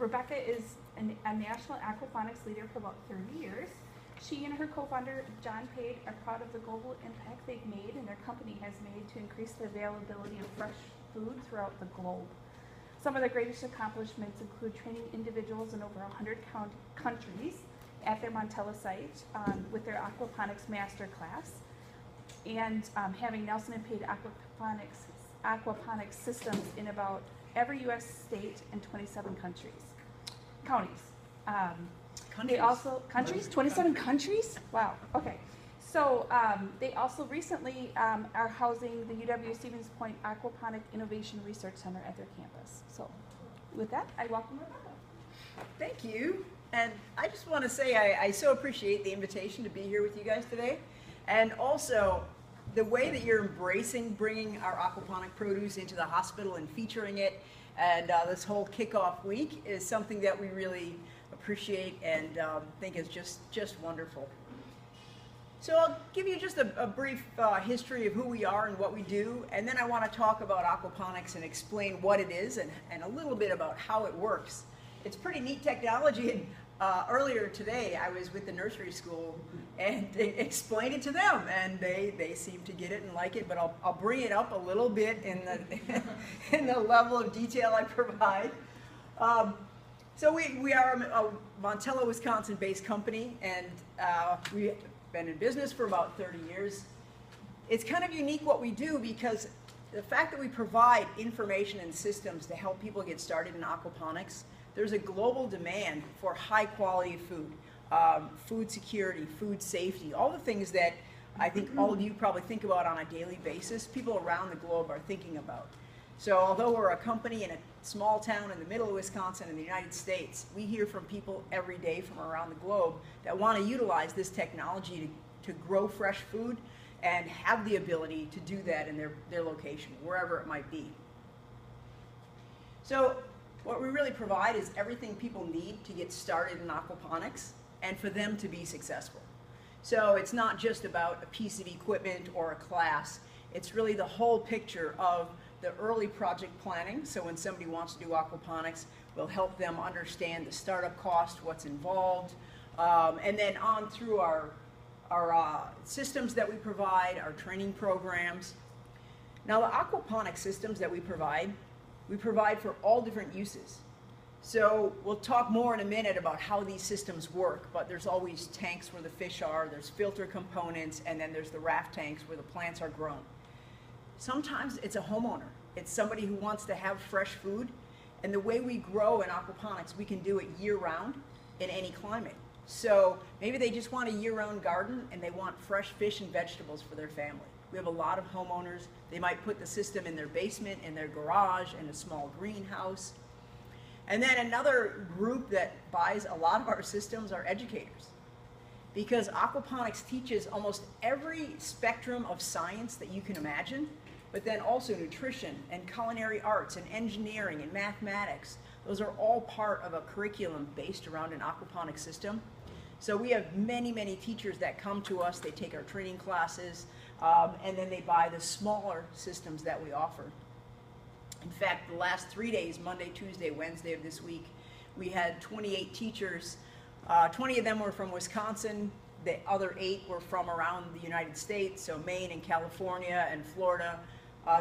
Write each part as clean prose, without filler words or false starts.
Rebecca is a national aquaponics leader for about 30 years. She and her co-founder, John Pade, are proud of the global impact they've made and their company has made to increase the availability of fresh food throughout the globe. Some of their greatest accomplishments include training individuals in over 100 countries at their Montella site with their aquaponics master class, and having Nelson and Pade aquaponics systems in about every U.S. state and 27 counties. They also, 27 countries? Wow, okay. So they also recently are housing the UW Stevens Point Aquaponic Innovation Research Center at their campus. So with that, I welcome Rebecca. Thank you. And I just want to say I so appreciate the invitation to be here with you guys today. And also the way that you're embracing bringing our aquaponic produce into the hospital and featuring it, and this whole kickoff week is something that we really appreciate and think is just wonderful. So I'll give you just a brief history of who we are and what we do, and then I want to talk about aquaponics and explain what it is and a little bit about how it works. It's pretty neat technology, and earlier today I was with the nursery school and explained it to them, and they seem to get it and like it, but I'll bring it up a little bit in the, in the level of detail I provide. So we are a Montella, Wisconsin-based company, and we've been in business for about 30 years. It's kind of unique what we do because the fact that we provide information and systems to help people get started in aquaponics, there's a global demand for high-quality food, food security, food safety, all the things that I think all of you probably think about on a daily basis, people around the globe are thinking about. So although we're a company in a small town in the middle of Wisconsin in the United States, we hear from people every day from around the globe that want to utilize this technology to grow fresh food and have the ability to do that in their location, wherever it might be. So what we really provide is everything people need to get started in aquaponics and for them to be successful. So it's not just about a piece of equipment or a class, it's really the whole picture of the early project planning. So when somebody wants to do aquaponics, we'll help them understand the startup cost, what's involved, and then on through our systems that we provide, our training programs. Now the aquaponic systems that we provide for all different uses. So we'll talk more in a minute about how these systems work, but there's always tanks where the fish are, there's filter components, and then there's the raft tanks where the plants are grown. Sometimes it's a homeowner. It's somebody who wants to have fresh food, and the way we grow in aquaponics, we can do it year-round in any climate. So maybe they just want a year-round garden and they want fresh fish and vegetables for their family. We have a lot of homeowners. They might put the system in their basement, in their garage, in a small greenhouse. And then another group that buys a lot of our systems are educators, because aquaponics teaches almost every spectrum of science that you can imagine, but then also nutrition and culinary arts and engineering and mathematics. Those are all part of a curriculum based around an aquaponics system. So we have many, many teachers that come to us, they take our training classes, and then they buy the smaller systems that we offer. In fact, the last 3 days, Monday, Tuesday, Wednesday of this week, we had 28 teachers. 20 of them were from Wisconsin. The other 8 were from around the United States, so Maine and California and Florida.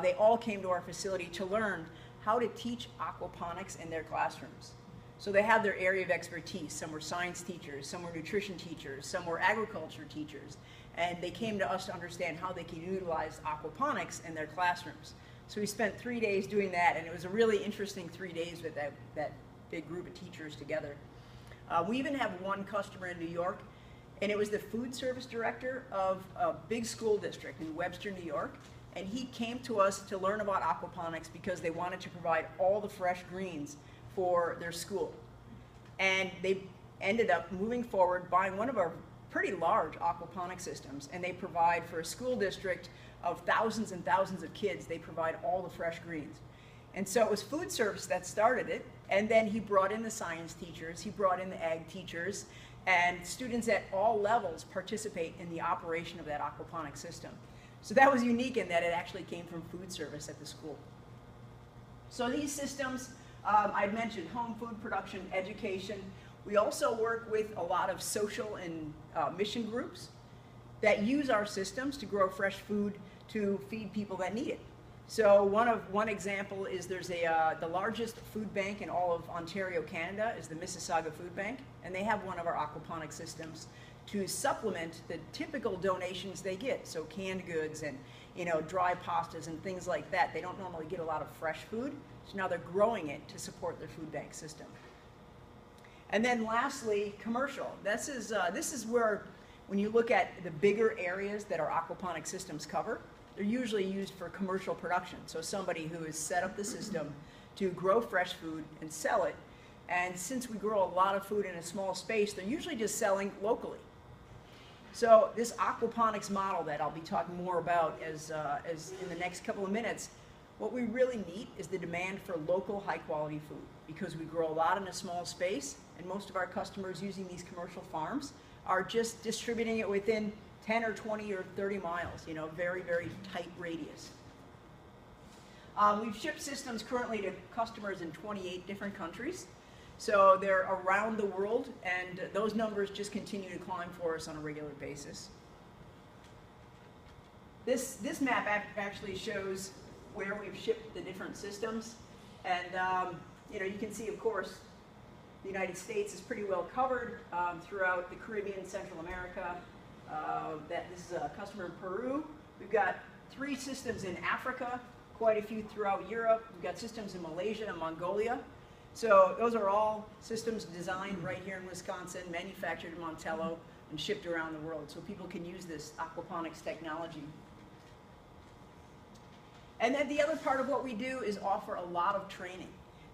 They all came to our facility to learn how to teach aquaponics in their classrooms. So they have their area of expertise. Some were science teachers, some were nutrition teachers, some were agriculture teachers, and they came to us to understand how they can utilize aquaponics in their classrooms. So we spent 3 days doing that, and it was a really interesting 3 days with that big group of teachers together. We even have one customer in New York, and it was the food service director of a big school district in Webster, New York, and he came to us to learn about aquaponics because they wanted to provide all the fresh greens for their school. And they ended up moving forward, buying one of our pretty large aquaponic systems, and they provide for a school district of thousands and thousands of kids, they provide all the fresh greens. And so it was food service that started it, and then he brought in the science teachers, he brought in the ag teachers, and students at all levels participate in the operation of that aquaponic system. So that was unique in that it actually came from food service at the school. So these systems, I mentioned home food production, education. We also work with a lot of social and mission groups that use our systems to grow fresh food to feed people that need it. So one example is there's the largest food bank in all of Ontario, Canada, is the Mississauga Food Bank, and they have one of our aquaponics systems to supplement the typical donations they get. So canned goods and dry pastas and things like that. They don't normally get a lot of fresh food, so now they're growing it to support their food bank system. And then lastly, commercial. This is where, when you look at the bigger areas that our aquaponic systems cover, they're usually used for commercial production. So somebody who has set up the system to grow fresh food and sell it. And since we grow a lot of food in a small space, they're usually just selling locally. So this aquaponics model that I'll be talking more about as in the next couple of minutes, what we really need is the demand for local high quality food, because we grow a lot in a small space, and most of our customers using these commercial farms are just distributing it within 10 or 20 or 30 miles, very, very tight radius. We've shipped systems currently to customers in 28 different countries. So they're around the world, and those numbers just continue to climb for us on a regular basis. This map actually shows where we've shipped the different systems. And you can see, of course, the United States is pretty well covered throughout the Caribbean, Central America. This is a customer in Peru. We've got 3 systems in Africa, quite a few throughout Europe. We've got systems in Malaysia and Mongolia. So those are all systems designed right here in Wisconsin, manufactured in Montello, and shipped around the world, so people can use this aquaponics technology. And then the other part of what we do is offer a lot of training.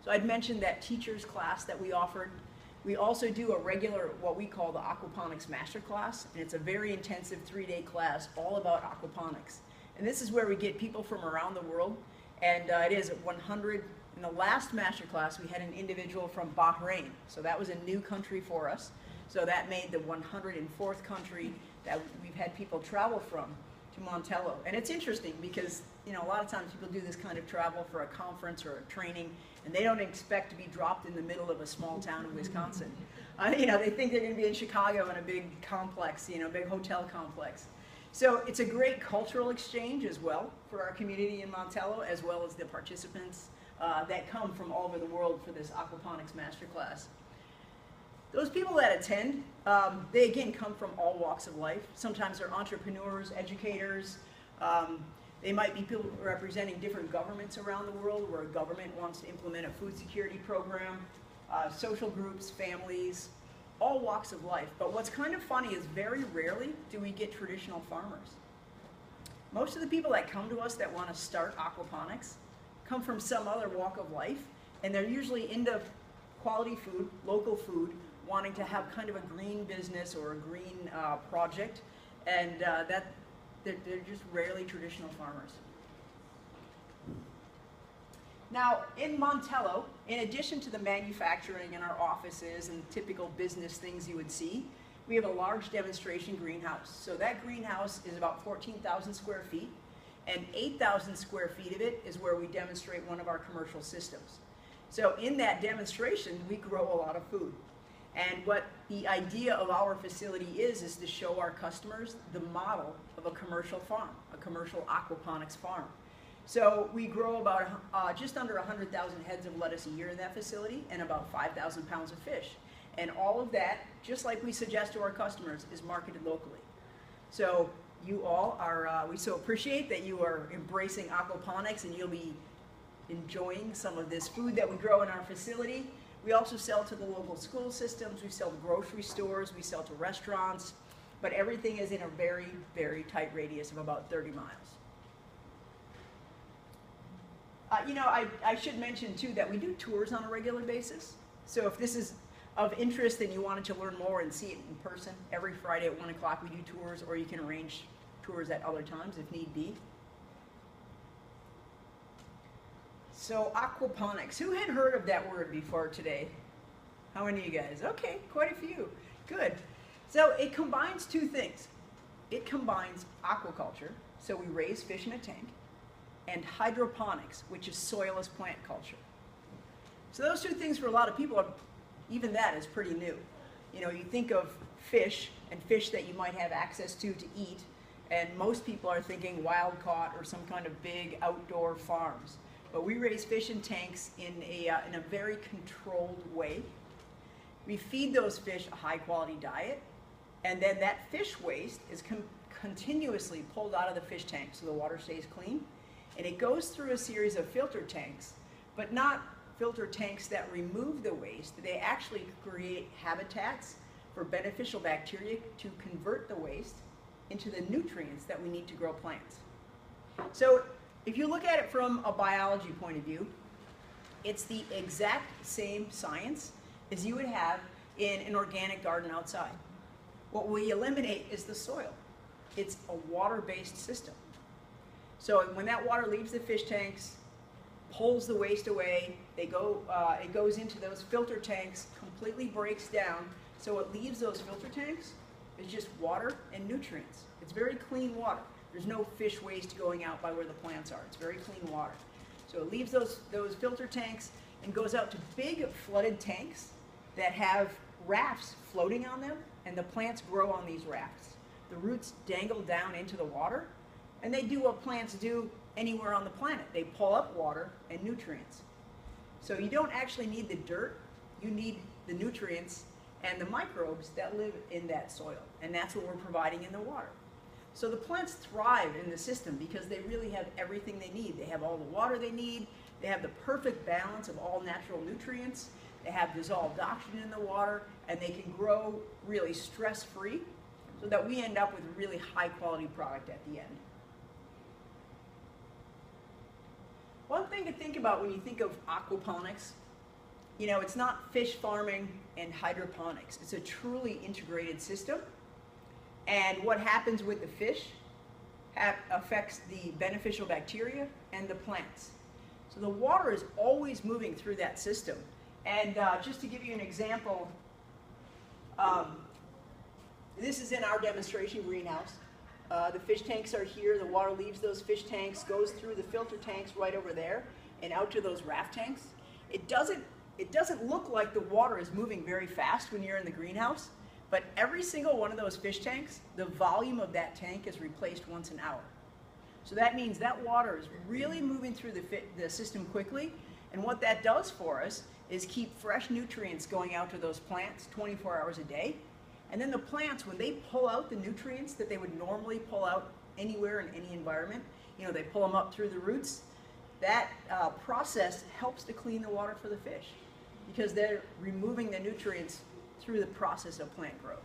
So I'd mentioned that teacher's class that we offered. We also do a regular, what we call the Aquaponics Master Class, and it's a very intensive 3-day class all about aquaponics. And this is where we get people from around the world, and it is 100. In the last master class, we had an individual from Bahrain, so that was a new country for us. So that made the 104th country that we've had people travel from to Montello. And it's interesting because a lot of times people do this kind of travel for a conference or a training, and they don't expect to be dropped in the middle of a small town in Wisconsin. They think they're going to be in Chicago in a big complex, big hotel complex. So it's a great cultural exchange as well for our community in Montello, as well as the participants that come from all over the world for this Aquaponics Masterclass. Those people that attend, they again come from all walks of life. Sometimes they're entrepreneurs, educators. They might be people representing different governments around the world where a government wants to implement a food security program, social groups, families, all walks of life. But what's kind of funny is very rarely do we get traditional farmers. Most of the people that come to us that want to start aquaponics come from some other walk of life, and they're usually into quality food, local food, wanting to have kind of a green business or a green project, and they're just rarely traditional farmers. Now, in Montello, in addition to the manufacturing in our offices and typical business things you would see, we have a large demonstration greenhouse. So that greenhouse is about 14,000 square feet, and 8,000 square feet of it is where we demonstrate one of our commercial systems. So in that demonstration, we grow a lot of food. And what the idea of our facility is to show our customers the model of a commercial farm, a commercial aquaponics farm. So we grow about just under 100,000 heads of lettuce a year in that facility, and about 5,000 pounds of fish. And all of that, just like we suggest to our customers, is marketed locally. So you all are, we so appreciate that you are embracing aquaponics, and you'll be enjoying some of this food that we grow in our facility. We also sell to the local school systems, we sell to grocery stores, we sell to restaurants, but everything is in a very, very tight radius of about 30 miles. I should mention too that we do tours on a regular basis. So if this is of interest and you wanted to learn more and see it in person, every Friday at 1 o'clock we do tours, or you can arrange tours at other times if need be. So aquaponics, who had heard of that word before today? How many of you guys? Okay, quite a few. Good. So it combines two things. It combines aquaculture, so we raise fish in a tank, and hydroponics, which is soilless plant culture. So those two things for a lot of people, even that is pretty new. You know, you think of fish and fish that you might have access to eat, and most people are thinking wild caught or some kind of big outdoor farms. But we raise fish in tanks in a very controlled way. We feed those fish a high quality diet, and then that fish waste is continuously pulled out of the fish tank so the water stays clean. And it goes through a series of filter tanks, but not filter tanks that remove the waste. They actually create habitats for beneficial bacteria to convert the waste into the nutrients that we need to grow plants. So if you look at it from a biology point of view, it's the exact same science as you would have in an organic garden outside. What we eliminate is the soil. It's a water-based system. So when that water leaves the fish tanks, pulls the waste away, it goes into those filter tanks, completely breaks down, so it leaves those filter tanks. It's just water and nutrients. It's very clean water. There's no fish waste going out by where the plants are. It's very clean water. So it leaves those filter tanks and goes out to big flooded tanks that have rafts floating on them, and the plants grow on these rafts. The roots dangle down into the water, and they do what plants do anywhere on the planet. They pull up water and nutrients. So you don't actually need the dirt, you need the nutrients and the microbes that live in that soil, and that's what we're providing in the water. So the plants thrive in the system because they really have everything they need. They have all the water they need, they have the perfect balance of all natural nutrients, they have dissolved oxygen in the water, and they can grow really stress-free so that we end up with a really high-quality product at the end. One thing to think about when you think of aquaponics, you know, it's not fish farming and hydroponics. It's a truly integrated system. And what happens with the fish affects the beneficial bacteria and the plants. So the water is always moving through that system. And just to give you an example, this is in our demonstration greenhouse. The fish tanks are here, the water leaves those fish tanks, goes through the filter tanks right over there, and out to those raft tanks. It doesn't look like the water is moving very fast when you're in the greenhouse, but every single one of those fish tanks, the volume of that tank is replaced once an hour. So that means that water is really moving through the system quickly, and what that does for us is keep fresh nutrients going out to those plants 24 hours a day. And then the plants, when they pull out the nutrients that they would normally pull out anywhere in any environment, you know, they pull them up through the roots, that process helps to clean the water for the fish because they're removing the nutrients through the process of plant growth.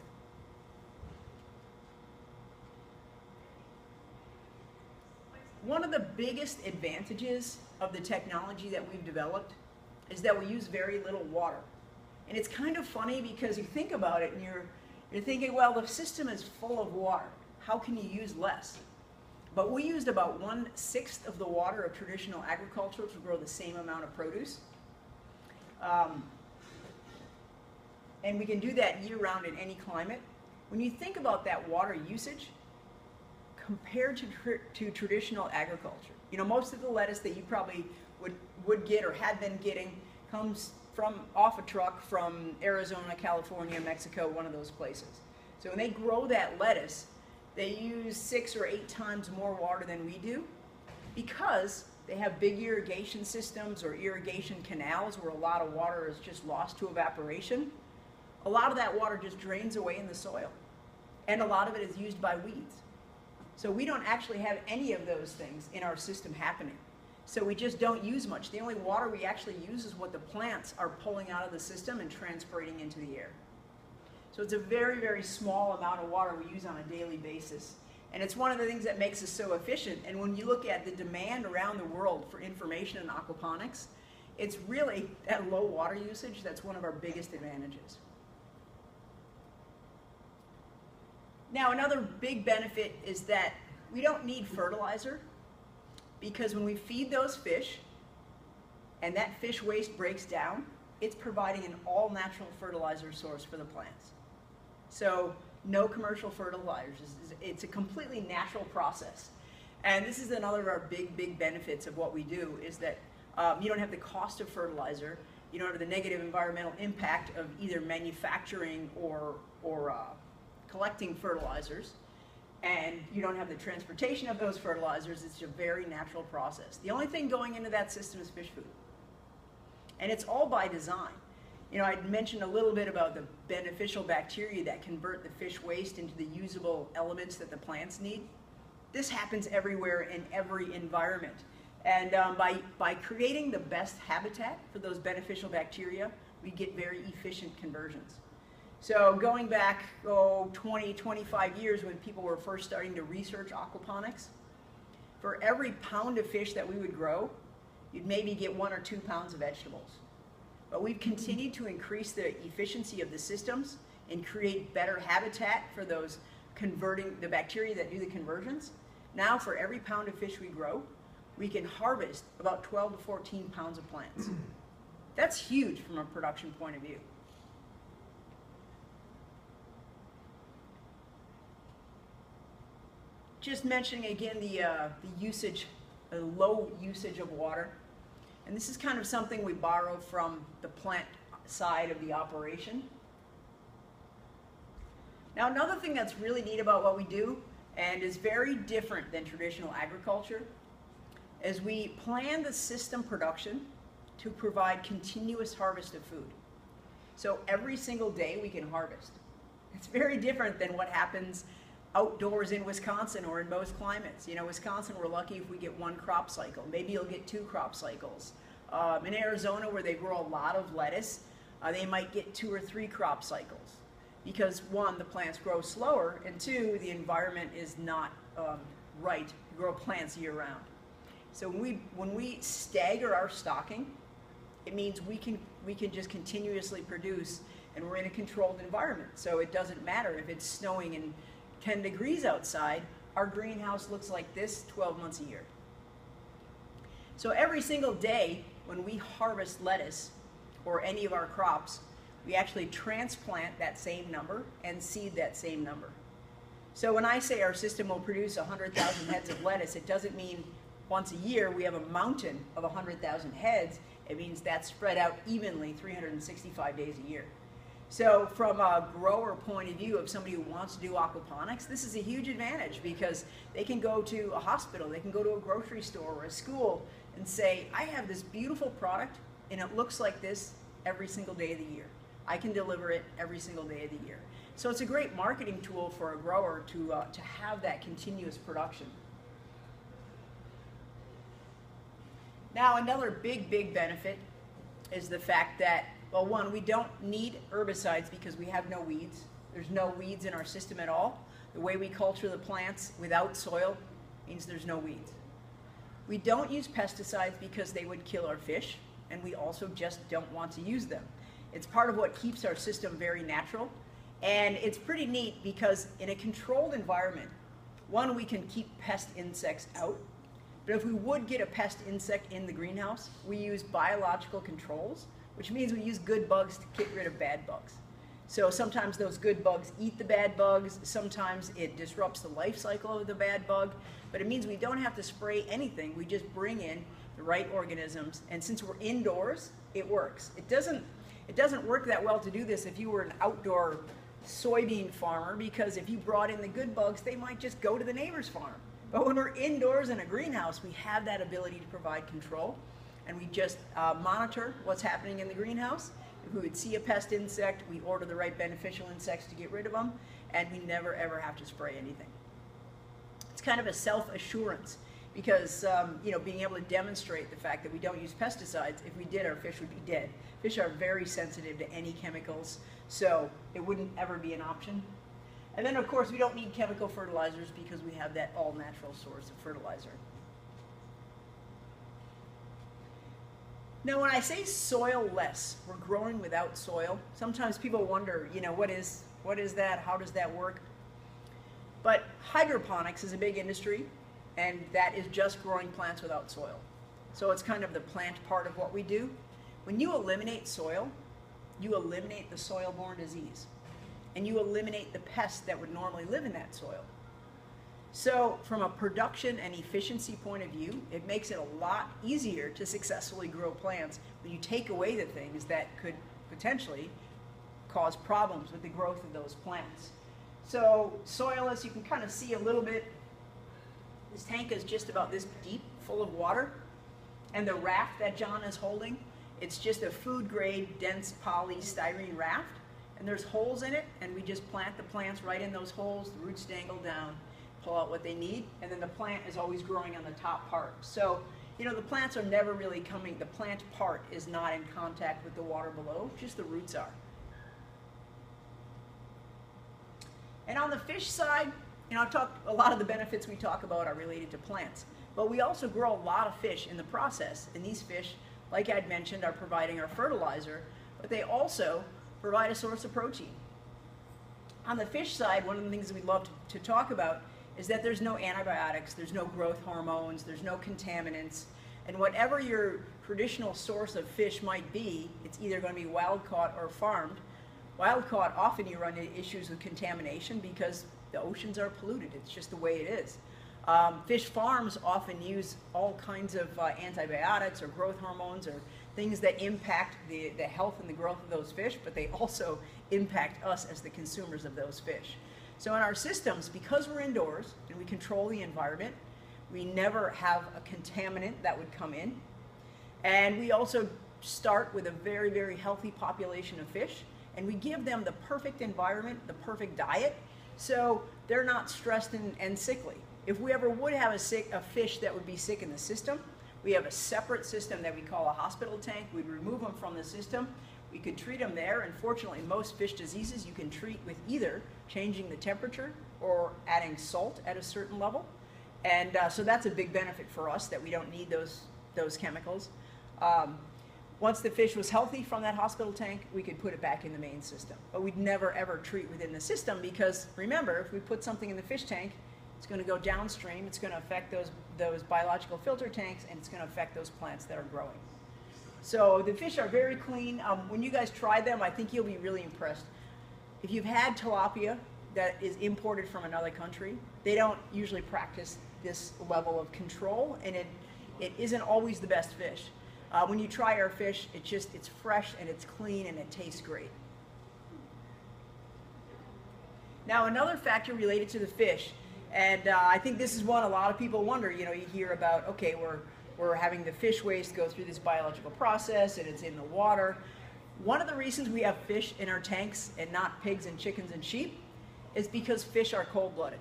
One of the biggest advantages of the technology that we've developed is that we use very little water. And it's kind of funny because you think about it and you're thinking, well, the system is full of water. How can you use less? But we used about 1/6 of the water of traditional agriculture to grow the same amount of produce. And we can do that year-round in any climate. When you think about that water usage compared to traditional agriculture, you know, most of the lettuce that you probably would get or had been getting comes from off a truck from Arizona, California, Mexico, one of those places. So when they grow that lettuce, they use 6 or 8 times more water than we do because they have big irrigation systems or irrigation canals where a lot of water is just lost to evaporation. A lot of that water just drains away in the soil, and a lot of it is used by weeds. So we don't actually have any of those things in our system happening. So we just don't use much. The only water we actually use is what the plants are pulling out of the system and transporting into the air. So it's a very, very small amount of water we use on a daily basis. And it's one of the things that makes us so efficient. And when you look at the demand around the world for information in aquaponics, it's really that low water usage that's one of our biggest advantages. Now, another big benefit is that we don't need fertilizer because when we feed those fish and that fish waste breaks down, it's providing an all-natural fertilizer source for the plants. So no commercial fertilizers. It's a completely natural process. And this is another of our big benefits of what we do is that you don't have the cost of fertilizer You don't have the negative environmental impact of either manufacturing or collecting fertilizers. And you don't have the transportation of those fertilizers. It's a very natural process. The only thing going into that system is fish food. And it's all by design. You know, I mentioned a little bit about the beneficial bacteria that convert the fish waste into the usable elements that the plants need. This happens everywhere in every environment. And by creating the best habitat for those beneficial bacteria, we get very efficient conversions. So going back, 20, 25 years when people were first starting to research aquaponics, for every pound of fish that we would grow, you'd maybe get 1 or 2 pounds of vegetables. But we've continued to increase the efficiency of the systems and create better habitat for those converting, the bacteria that do the conversions. Now for every pound of fish we grow, we can harvest about 12 to 14 pounds of plants. That's huge from a production point of view. Just mentioning again the usage, the low usage of water. And this is kind of something we borrow from the plant side of the operation. Now another thing that's really neat about what we do, and is very different than traditional agriculture, is we plan the system production to provide continuous harvest of food. So every single day we can harvest. It's very different than what happens outdoors in Wisconsin or in most climates. You know, Wisconsin, we're lucky if we get 1 crop cycle. Maybe you'll get 2 crop cycles. In Arizona, where they grow a lot of lettuce, they might get 2 or 3 crop cycles. Because 1, the plants grow slower, and 2, the environment is not right to grow plants year round. So when we stagger our stocking, it means we can just continuously produce, and we're in a controlled environment. So it doesn't matter if it's snowing and 10 degrees outside, our greenhouse looks like this 12 months a year. So every single day when we harvest lettuce or any of our crops, we actually transplant that same number and seed that same number. So when I say our system will produce 100,000 heads of lettuce, it doesn't mean once a year we have a mountain of 100,000 heads. It means that's spread out evenly 365 days a year. So from a grower point of view of somebody who wants to do aquaponics, this is a huge advantage because they can go to a hospital, they can go to a grocery store or a school and say, I have this beautiful product and it looks like this every single day of the year. I can deliver it every single day of the year. So it's a great marketing tool for a grower to have that continuous production. Now another big benefit is the fact that, well, 1, we don't need herbicides because we have no weeds. There's no weeds in our system at all. The way we culture the plants without soil means there's no weeds. We don't use pesticides because they would kill our fish, and we also just don't want to use them. It's part of what keeps our system very natural, and it's pretty neat because in a controlled environment, 1, we can keep pest insects out, but if we would get a pest insect in the greenhouse, we use biological controls, which means we use good bugs to get rid of bad bugs. So sometimes those good bugs eat the bad bugs, sometimes it disrupts the life cycle of the bad bug, but it means we don't have to spray anything, we just bring in the right organisms, and since we're indoors, it works. It doesn't work that well to do this if you were an outdoor soybean farmer, because if you brought in the good bugs, they might just go to the neighbor's farm. But when we're indoors in a greenhouse, we have that ability to provide control. And we just monitor what's happening in the greenhouse. If we would see a pest insect, we order the right beneficial insects to get rid of them, and we never ever have to spray anything. It's kind of a self-assurance because you know, being able to demonstrate the fact that we don't use pesticides, if we did, our fish would be dead. Fish are very sensitive to any chemicals, so it wouldn't ever be an option. And then of course we don't need chemical fertilizers because we have that all-natural source of fertilizer. Now when I say soil-less, we're growing without soil, sometimes people wonder, you know, what is that, how does that work? But hydroponics is a big industry, and that is just growing plants without soil. So it's kind of the plant part of what we do. When you eliminate soil, you eliminate the soil-borne disease, and you eliminate the pests that would normally live in that soil. So from a production and efficiency point of view, it makes it a lot easier to successfully grow plants when you take away the things that could potentially cause problems with the growth of those plants. So soil, as you can kind of see a little bit, this tank is just about this deep, full of water. And the raft that John is holding, it's just a food grade, dense polystyrene raft. And there's holes in it, and we just plant the plants right in those holes, the roots dangle down, pull out what they need, and then the plant is always growing on the top part. So, you know, the plants are never really coming, the plant part is not in contact with the water below, just the roots are. And on the fish side, you know, a lot of the benefits we talk about are related to plants, but we also grow a lot of fish in the process, and these fish, like I'd mentioned, are providing our fertilizer, but they also provide a source of protein. On the fish side, one of the things that we love to talk about is that there's no antibiotics, there's no growth hormones, there's no contaminants, and whatever your traditional source of fish might be, it's either going to be wild caught or farmed. Wild caught, often you run into issues with contamination because the oceans are polluted. It's just the way it is. Fish farms often use all kinds of antibiotics or growth hormones or things that impact the health and the growth of those fish, but they also impact us as the consumers of those fish. So in our systems, because we're indoors and we control the environment, we never have a contaminant that would come in. And we also start with a very, very healthy population of fish, and we give them the perfect environment, the perfect diet, so they're not stressed and sickly. If we ever would have a fish that would be sick in the system, we have a separate system that we call a hospital tank. We'd remove them from the system. We could treat them there, and fortunately most fish diseases you can treat with either changing the temperature or adding salt at a certain level. And so that's a big benefit for us, that we don't need those chemicals. Once the fish was healthy from that hospital tank, we could put it back in the main system. But we'd never ever treat within the system, because remember, if we put something in the fish tank, it's going to go downstream, it's going to affect those biological filter tanks, and it's going to affect those plants that are growing. So the fish are very clean. When you guys try them, I think you'll be really impressed. If you've had tilapia that is imported from another country, they don't usually practice this level of control, and it isn't always the best fish. When you try our fish, it's fresh and it's clean and it tastes great. Now another factor related to the fish, and I think this is one a lot of people wonder, you know, you hear about, okay, we're having the fish waste go through this biological process and it's in the water. One of the reasons we have fish in our tanks and not pigs and chickens and sheep is because fish are cold-blooded.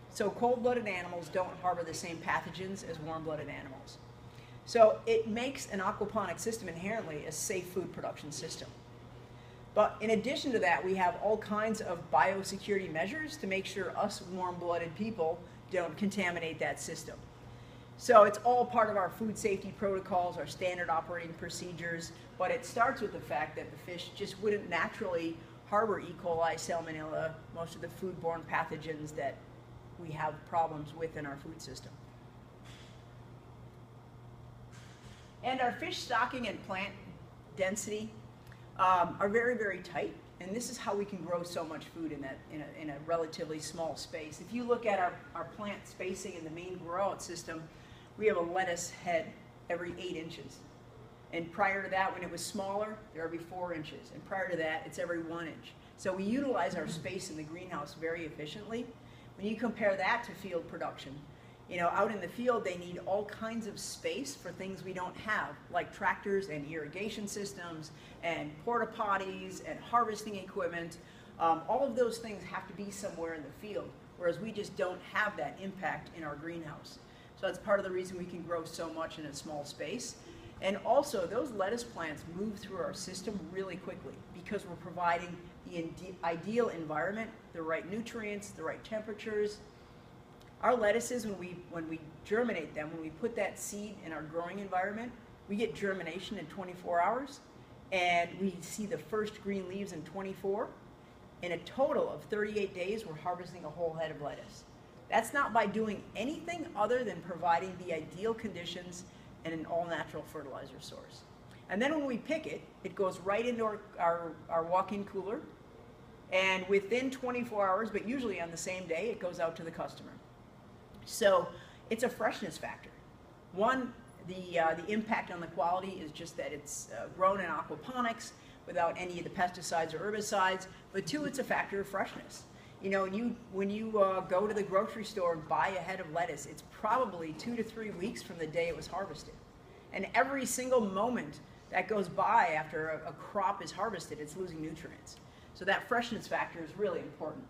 So cold-blooded animals don't harbor the same pathogens as warm-blooded animals. So it makes an aquaponic system inherently a safe food production system. But in addition to that, we have all kinds of biosecurity measures to make sure us warm-blooded people don't contaminate that system. So it's all part of our food safety protocols, our standard operating procedures, but it starts with the fact that the fish just wouldn't naturally harbor E. coli, salmonella, most of the foodborne pathogens that we have problems with in our food system. And our fish stocking and plant density are very, very tight, and this is how we can grow so much food in a relatively small space. If you look at our plant spacing in the main grow-out system, we have a lettuce head every 8 inches. And prior to that, when it was smaller, they're every 4 inches. And prior to that, it's every 1 inch. So we utilize our space in the greenhouse very efficiently. When you compare that to field production, you know, out in the field, they need all kinds of space for things we don't have, like tractors and irrigation systems and porta potties and harvesting equipment. All of those things have to be somewhere in the field, whereas we just don't have that impact in our greenhouse. So that's part of the reason we can grow so much in a small space. And also, those lettuce plants move through our system really quickly because we're providing the ideal environment, the right nutrients, the right temperatures. Our lettuces, when we germinate them, when we put that seed in our growing environment, we get germination in 24 hours, and we see the first green leaves in 24. In a total of 38 days, we're harvesting a whole head of lettuce. That's not by doing anything other than providing the ideal conditions and an all-natural fertilizer source. And then when we pick it, it goes right into our walk-in cooler, and within 24 hours, but usually on the same day, it goes out to the customer. So it's a freshness factor. One, the impact on the quality is just that it's grown in aquaponics without any of the pesticides or herbicides. But two, it's a factor of freshness. You know, when you go to the grocery store and buy a head of lettuce, it's probably 2 to 3 weeks from the day it was harvested. And every single moment that goes by after a crop is harvested, it's losing nutrients. So that freshness factor is really important.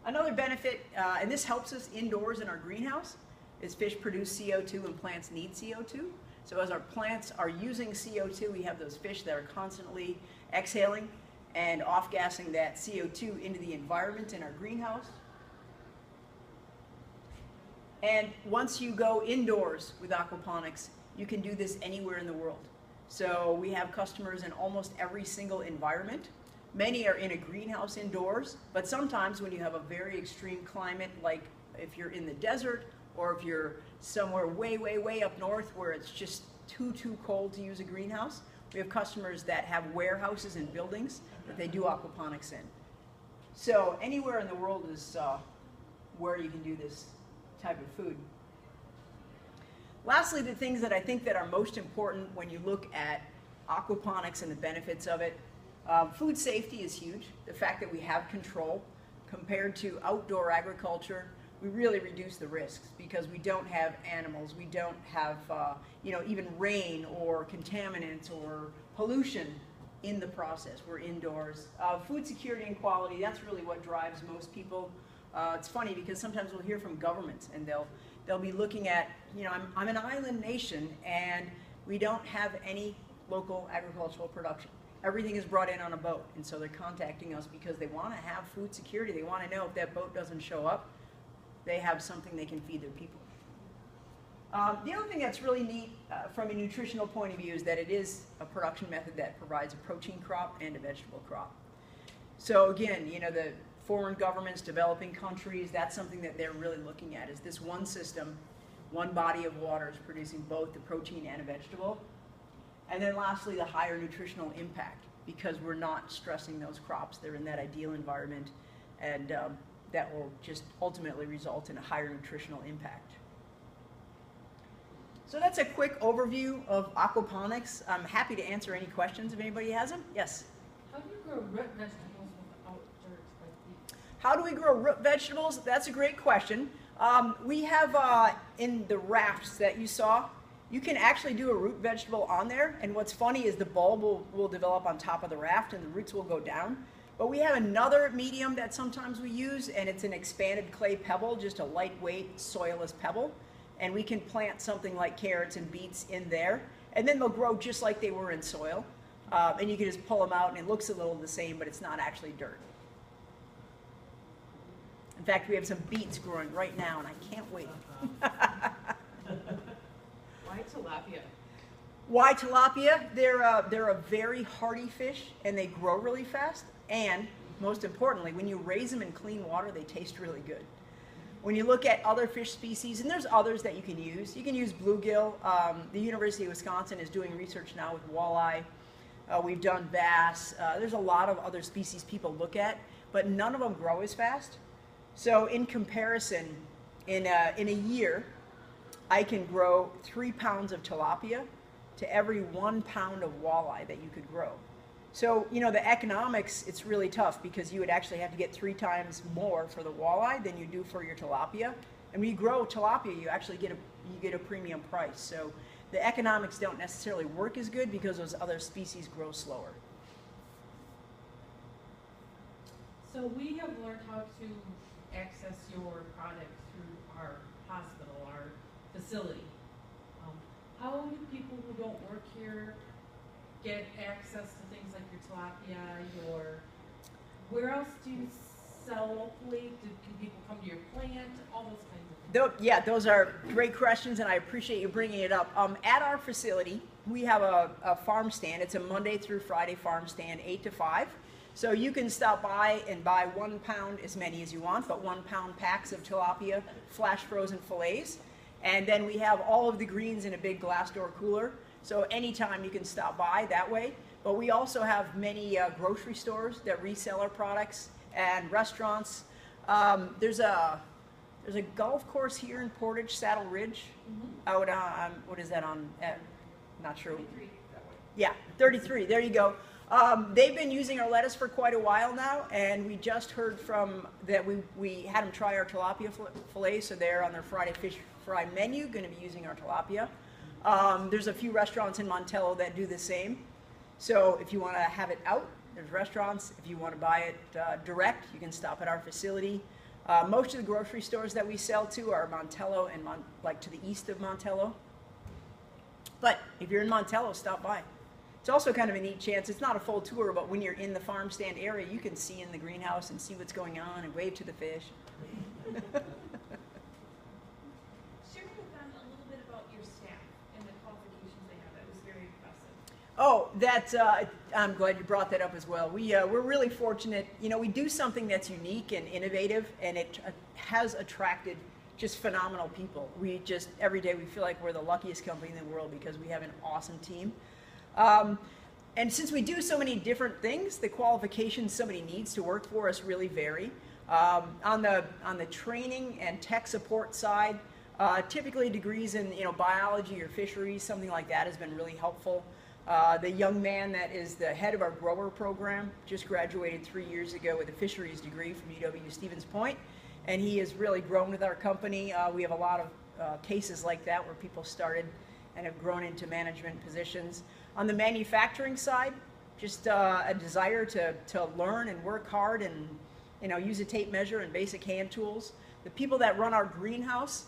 Another benefit, and this helps us indoors in our greenhouse, is fish produce CO2 and plants need CO2. So as our plants are using CO2, we have those fish that are constantly exhaling and off-gassing that CO2 into the environment in our greenhouse. And once you go indoors with aquaponics, you can do this anywhere in the world. So we have customers in almost every single environment. Many are in a greenhouse indoors, but sometimes when you have a very extreme climate, like if you're in the desert or if you're somewhere way, way, way up north where it's just too cold to use a greenhouse, we have customers that have warehouses and buildings that they do aquaponics in. So anywhere in the world is where you can do this type of food. Lastly, the things that I think that are most important when you look at aquaponics and the benefits of it, food safety is huge. The fact that we have control compared to outdoor agriculture, we really reduce the risks because we don't have animals, we don't have even rain or contaminants or pollution in the process. We're indoors. Food security and quality, that's really what drives most people. It's funny because sometimes we'll hear from governments and they'll be looking at, I'm an island nation and we don't have any local agricultural production. Everything is brought in on a boat, and so they're contacting us because they want to have food security. They want to know if that boat doesn't show up, they have something they can feed their people. The other thing that's really neat from a nutritional point of view is that it is a production method that provides a protein crop and a vegetable crop. So again, the foreign governments, developing countries, that's something that they're really looking at, is this one system, one body of water is producing both the protein and a vegetable. And then lastly, the higher nutritional impact, because we're not stressing those crops. They're in that ideal environment, and that will just ultimately result in a higher nutritional impact. So that's a quick overview of aquaponics. I'm happy to answer any questions if anybody has them. Yes? How do you grow root vegetables without dirt like these? How do we grow root vegetables? That's a great question. We have in the rafts that you saw, you can actually do a root vegetable on there, and what's funny is the bulb will develop on top of the raft and the roots will go down. But we have another medium that sometimes we use, and it's an expanded clay pebble, just a lightweight soilless pebble, and we can plant something like carrots and beets in there, and then they'll grow just like they were in soil, and you can just pull them out and it looks a little the same, but it's not actually dirt. In fact, we have some beets growing right now, and I can't wait. Why tilapia? Why tilapia? They're a very hardy fish, and they grow really fast. And most importantly, when you raise them in clean water, they taste really good. When you look at other fish species, and there's others that you can use bluegill. The University of Wisconsin is doing research now with walleye. We've done bass. There's a lot of other species people look at, but none of them grow as fast. So in comparison, in a year, I can grow 3 pounds of tilapia to every 1 pound of walleye that you could grow. So, the economics, it's really tough because you would actually have to get 3 times more for the walleye than you do for your tilapia. And when you grow tilapia, you actually get a premium price. So the economics don't necessarily work as good because those other species grow slower. So we have learned how to access your product through our hospital, our facility. How do people who don't work here get access to things like your tilapia, where else do you sell locally? Can people come to your plant? All those kinds of things. Yeah, those are great questions, and I appreciate you bringing it up. At our facility, we have a farm stand. It's a Monday through Friday farm stand, 8 to 5. So you can stop by and buy 1 pound, as many as you want, but 1 pound packs of tilapia, flash frozen fillets. And then we have all of the greens in a big glass door cooler. So anytime you can stop by that way. But we also have many grocery stores that resell our products and restaurants. There's a There's a golf course here in Portage, Saddle Ridge, out on, what is that on, not sure. 23. Yeah, 33, there you go. They've been using our lettuce for quite a while now, and we just heard from that we had them try our tilapia fillet, so they're on their Friday fish fry menu, going to be using our tilapia. There's a few restaurants in Montello that do the same. So if you want to have it out, there's restaurants. If you want to buy it direct, you can stop at our facility. Most of the grocery stores that we sell to are Montello and like to the east of Montello. But if you're in Montello, stop by. It's also kind of a neat chance. It's not a full tour, but when you're in the farm stand area, you can see in the greenhouse and see what's going on and wave to the fish. Share with them a little bit about your staff and the qualifications they have. That was very impressive. Oh, I'm glad you brought that up as well. We're really fortunate. You know, we do something that's unique and innovative, and it has attracted just phenomenal people. We just, every day we feel like we're the luckiest company in the world because we have an awesome team. And since we do so many different things, the qualifications somebody needs to work for us really vary. On the training and tech support side, typically degrees in biology or fisheries, something like that has been really helpful. The young man that is the head of our grower program just graduated 3 years ago with a fisheries degree from UW Stevens Point, and he has really grown with our company. We have a lot of cases like that where people started and have grown into management positions. On the manufacturing side, just a desire to learn and work hard and use a tape measure and basic hand tools. The people that run our greenhouse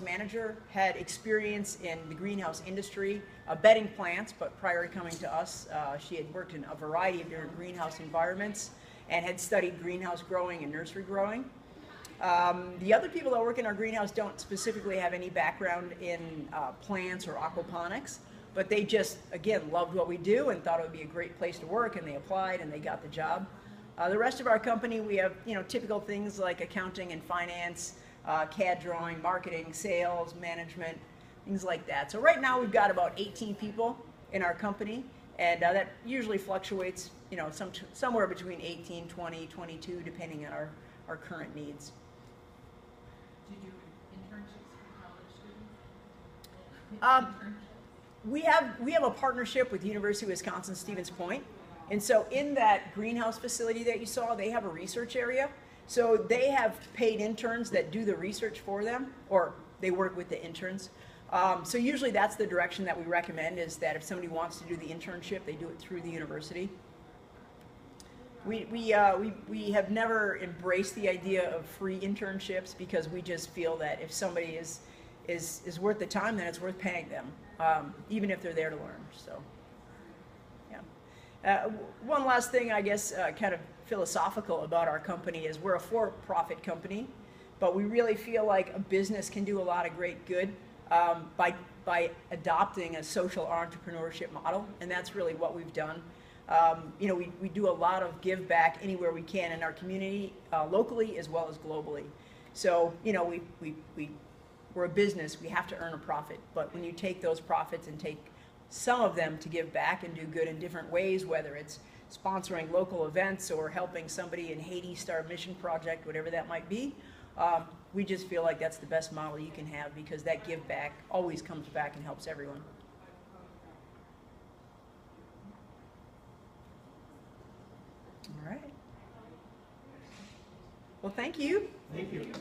manager had experience in the greenhouse industry, bedding plants, but prior to coming to us, she had worked in a variety of different greenhouse environments and had studied greenhouse growing and nursery growing. The other people that work in our greenhouse don't specifically have any background in plants or aquaponics, but they just, again, loved what we do and thought it would be a great place to work, and they applied and they got the job. The rest of our company, we have typical things like accounting and finance, CAD drawing, marketing, sales, management, things like that. So right now we've got about 18 people in our company, and that usually fluctuates somewhere between 18, 20, 22, depending on our current needs. Do you do internships for college students? We have a partnership with the University of Wisconsin Stevens Point, and so in that greenhouse facility that you saw, they have a research area. So they have paid interns that do the research for them, or they work with the interns. So usually that's the direction that we recommend, is that if somebody wants to do the internship, they do it through the university. We have never embraced the idea of free internships because we just feel that if somebody is worth the time, then it's worth paying them, even if they're there to learn. So, yeah. One last thing, I guess, kind of philosophical about our company is we're a for-profit company, but we really feel like a business can do a lot of great good by adopting a social entrepreneurship model, and that's really what we've done. We do a lot of give back anywhere we can in our community, locally as well as globally. So, we're a business, we have to earn a profit, but when you take those profits and take some of them to give back and do good in different ways, whether it's sponsoring local events or helping somebody in Haiti start a mission project, whatever that might be, we just feel like that's the best model you can have, because that give back always comes back and helps everyone. All right. Well, thank you. Thank you.